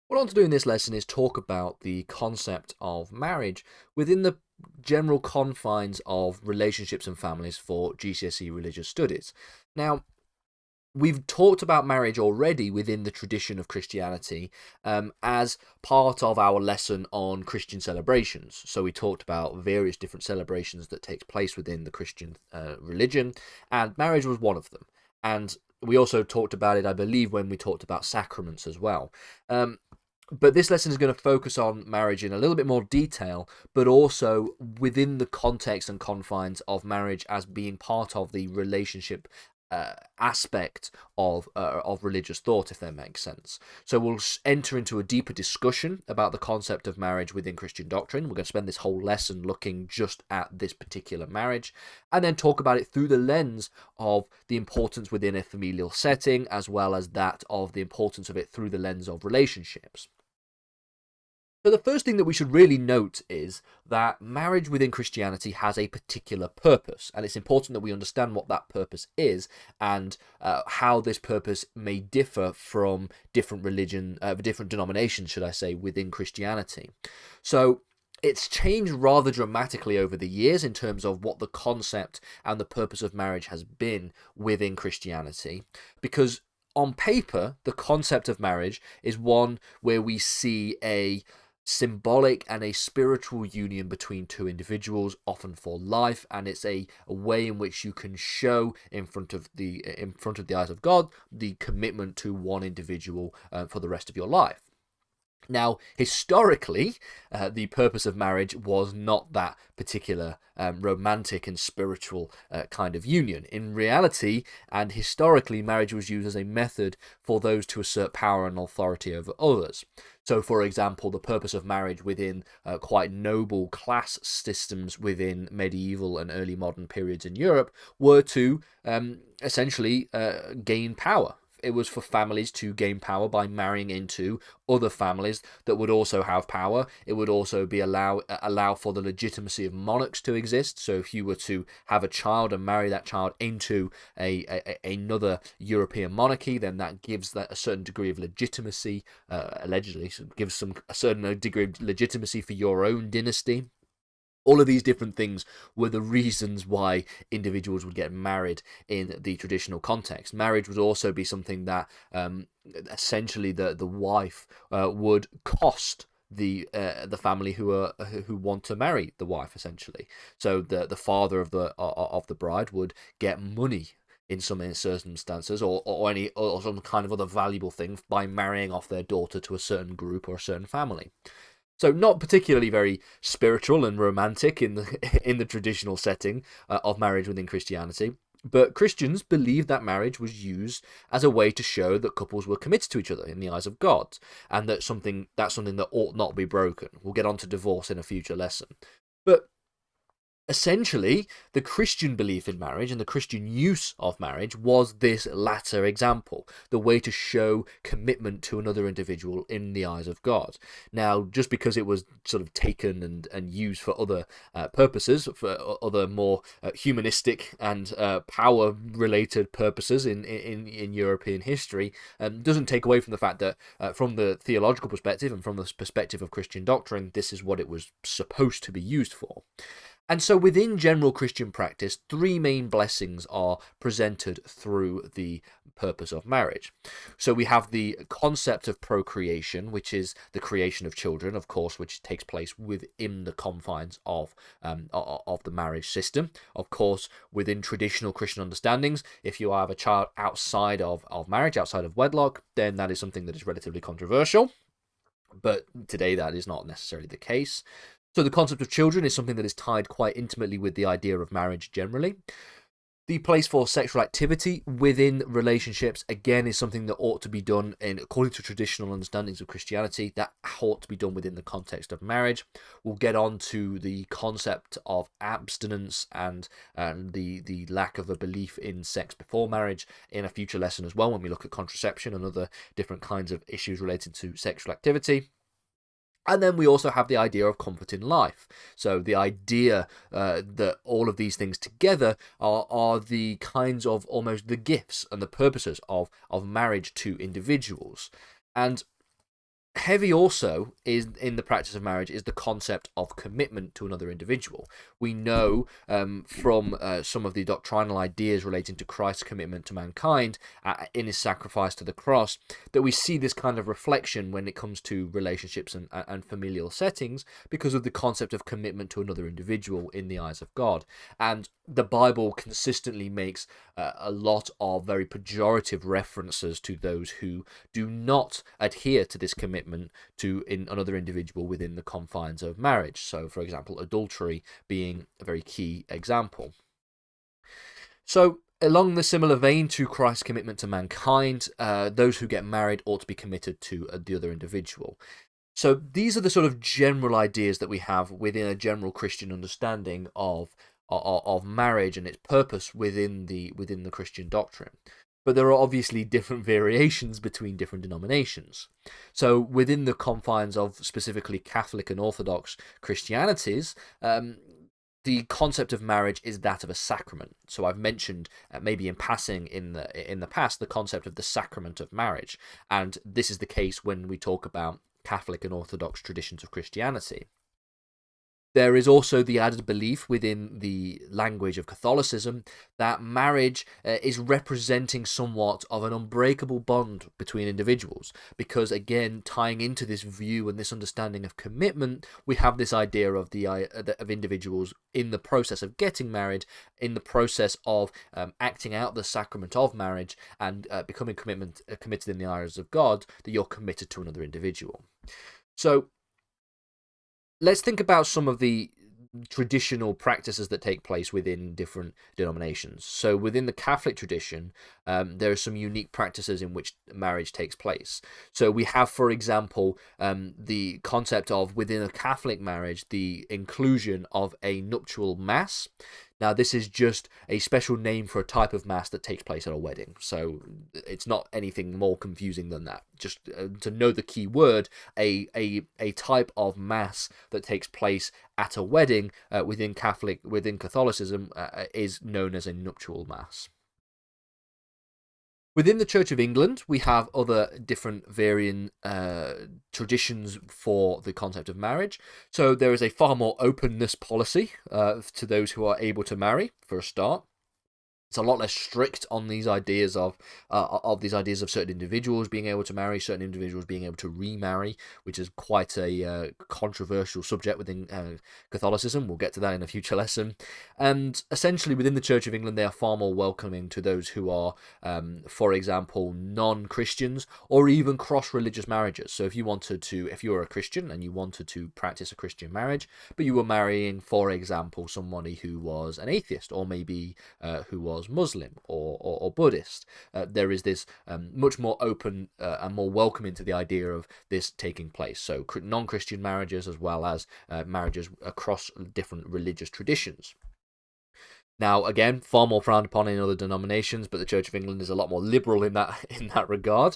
What I want to do in this lesson is talk about the concept of marriage within the general confines of relationships and families for GCSE Religious Studies. Now, we've talked about marriage already within the tradition of Christianity as part of our lesson on Christian celebrations. So we talked about various different celebrations that take place within the Christian religion, and marriage was one of them. And we also talked about it, I believe, when we talked about sacraments as well. But this lesson is going to focus on marriage in a little bit more detail, but also within the context and confines of marriage as being part of the relationship aspect of religious thought, if that makes sense. So we'll enter into a deeper discussion about the concept of marriage within Christian doctrine. We're going to spend this whole lesson looking just at this particular marriage, and then talk about it through the lens of the importance within a familial setting, as well as that of the importance of it through the lens of relationships. So the first thing that we should really note is that marriage within Christianity has a particular purpose, and it's important that we understand what that purpose is and how this purpose may differ from different different denominations, should I say, within Christianity. So it's changed rather dramatically over the years in terms of what the concept and the purpose of marriage has been within Christianity, because on paper, the concept of marriage is one where we see a symbolic and a spiritual union between two individuals, often for life, and it's a way in which you can show in front of the eyes of God the commitment to one individual for the rest of your life. Now, historically, the purpose of marriage was not that particular romantic and spiritual kind of union. In reality, and historically, marriage was used as a method for those to assert power and authority over others. So, for example, the purpose of marriage within quite noble class systems within medieval and early modern periods in Europe were to essentially gain power. It was for families to gain power by marrying into other families that would also have power. It would also be allow for the legitimacy of monarchs to exist. So if you were to have a child and marry that child into another European monarchy, then that gives that a certain degree of legitimacy, allegedly, so gives a certain degree of legitimacy for your own dynasty. All of these different things were the reasons why individuals would get married in the traditional context. Marriage would also be something that essentially the wife would cost the family who want to marry the wife, essentially. So the father of the bride would get money in some circumstances, or some kind of other valuable thing by marrying off their daughter to a certain group or a certain family. So not particularly very spiritual and romantic in the traditional setting of marriage within Christianity. But Christians believed that marriage was used as a way to show that couples were committed to each other in the eyes of God, and that's something that ought not be broken. We'll get on to divorce in a future lesson. But essentially, the Christian belief in marriage and the Christian use of marriage was this latter example, the way to show commitment to another individual in the eyes of God. Now, just because it was sort of taken and used for other purposes, for other more humanistic and power-related purposes in European history, doesn't take away from the fact that from the theological perspective and from the perspective of Christian doctrine, this is what it was supposed to be used for. And so within general Christian practice, three main blessings are presented through the purpose of marriage. So we have the concept of procreation, which is the creation of children, of course, which takes place within the confines of the marriage system. Of course, within traditional Christian understandings, if you have a child outside of marriage, outside of wedlock, then that is something that is relatively controversial. But today that is not necessarily the case. So the concept of children is something that is tied quite intimately with the idea of marriage generally. The place for sexual activity within relationships, again, is something that ought to be done according to traditional understandings of Christianity, that ought to be done within the context of marriage. We'll get on to the concept of abstinence and the lack of a belief in sex before marriage in a future lesson as well, when we look at contraception and other different kinds of issues related to sexual activity. And then we also have the idea of comfort in life. So the idea that all of these things together are the kinds of almost the gifts and the purposes of marriage to individuals. And Heavy also is in the practice of marriage is the concept of commitment to another individual. We know from some of the doctrinal ideas relating to Christ's commitment to mankind in his sacrifice to the cross that we see this kind of reflection when it comes to relationships and familial settings because of the concept of commitment to another individual in the eyes of God. And the Bible consistently makes a lot of very pejorative references to those who do not adhere to this commitment to another individual within the confines of marriage. So, for example, adultery being a very key example. So, along the similar vein to Christ's commitment to mankind, those who get married ought to be committed to the other individual. So these are the sort of general ideas that we have within a general Christian understanding of marriage and its purpose within the Christian doctrine. But there are obviously different variations between different denominations. So within the confines of specifically Catholic and Orthodox Christianities, the concept of marriage is that of a sacrament. So I've mentioned, maybe in passing in the past, the concept of the sacrament of marriage, and this is the case when we talk about Catholic and Orthodox traditions of Christianity. There is also the added belief within the language of Catholicism that marriage is representing somewhat of an unbreakable bond between individuals, because again, tying into this view and this understanding of commitment, we have this idea of of individuals in the process of getting married, in the process of acting out the sacrament of marriage and becoming committed in the eyes of God, that you're committed to another individual. So let's think about some of the traditional practices that take place within different denominations. So within the Catholic tradition, there are some unique practices in which marriage takes place. So we have, for example, the concept of, within a Catholic marriage, the inclusion of a nuptial mass. Now, this is just a special name for a type of mass that takes place at a wedding. So it's not anything more confusing than that. Just to know the key word, a type of mass that takes place at a wedding within Catholicism is known as a nuptial mass. Within the Church of England, we have other different varying traditions for the concept of marriage. So there is a far more openness policy to those who are able to marry, for a start. It's a lot less strict on these ideas of certain individuals being able to marry, certain individuals being able to remarry, which is quite a controversial subject within Catholicism. We'll get to that in a future lesson. And essentially, within the Church of England, they are far more welcoming to those who are, for example, non-Christians or even cross-religious marriages. So if you're a Christian and you wanted to practice a Christian marriage, but you were marrying, for example, somebody who was an atheist, or maybe who was Muslim or Buddhist, there is this much more open and more welcoming to the idea of this taking place. So non-Christian marriages, as well as marriages across different religious traditions. Now, again, far more frowned upon in other denominations, but the Church of England is a lot more liberal in that regard.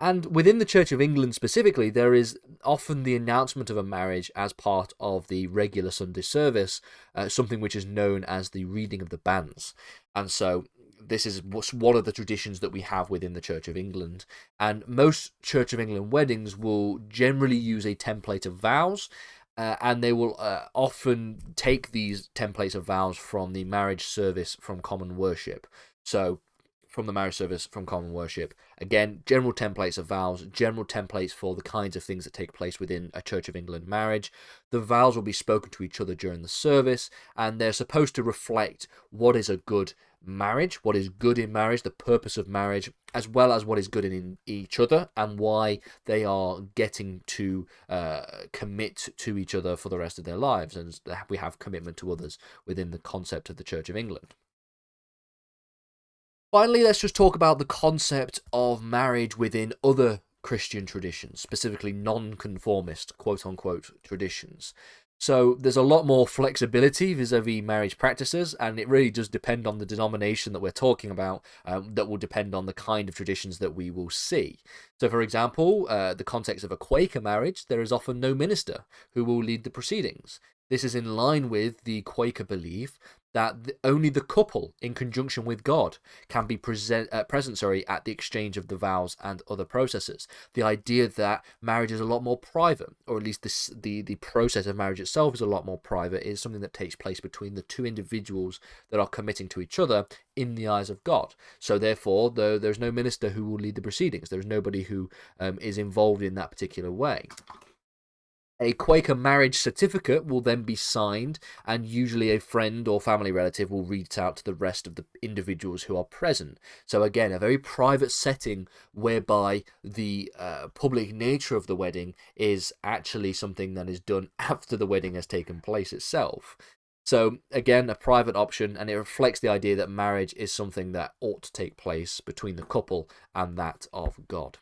And within the Church of England specifically, there is often the announcement of a marriage as part of the regular Sunday service, something which is known as the reading of the banns. And so this is one of the traditions that we have within the Church of England. And most Church of England weddings will generally use a template of vows, and they will often take these templates of vows from the marriage service from common worship. So from the marriage service from common worship, again, general templates of vows, general templates for the kinds of things that take place within a Church of England marriage. The vows will be spoken to each other during the service, and they're supposed to reflect what is a good marriage, what is good in marriage, the purpose of marriage, as well as what is good in each other, and why they are getting to commit to each other for the rest of their lives. And we have commitment to others within the concept of the Church of England. Finally, let's just talk about the concept of marriage within other Christian traditions, specifically non-conformist, quote-unquote, traditions. So there's a lot more flexibility vis-a-vis marriage practices, and it really does depend on the denomination that we're talking about, that will depend on the kind of traditions that we will see. So, for example, the context of a Quaker marriage, there is often no minister who will lead the proceedings. This is in line with the Quaker belief that only the couple, in conjunction with God, can be present at the exchange of the vows and other processes. The idea that marriage is a lot more private, or at least the process of marriage itself is a lot more private, is something that takes place between the two individuals that are committing to each other in the eyes of God. So therefore, there's no minister who will lead the proceedings. There's nobody who is involved in that particular way. A Quaker marriage certificate will then be signed, and usually a friend or family relative will read it out to the rest of the individuals who are present. So again, a very private setting whereby the public nature of the wedding is actually something that is done after the wedding has taken place itself. So again, a private option, and it reflects the idea that marriage is something that ought to take place between the couple and that of God.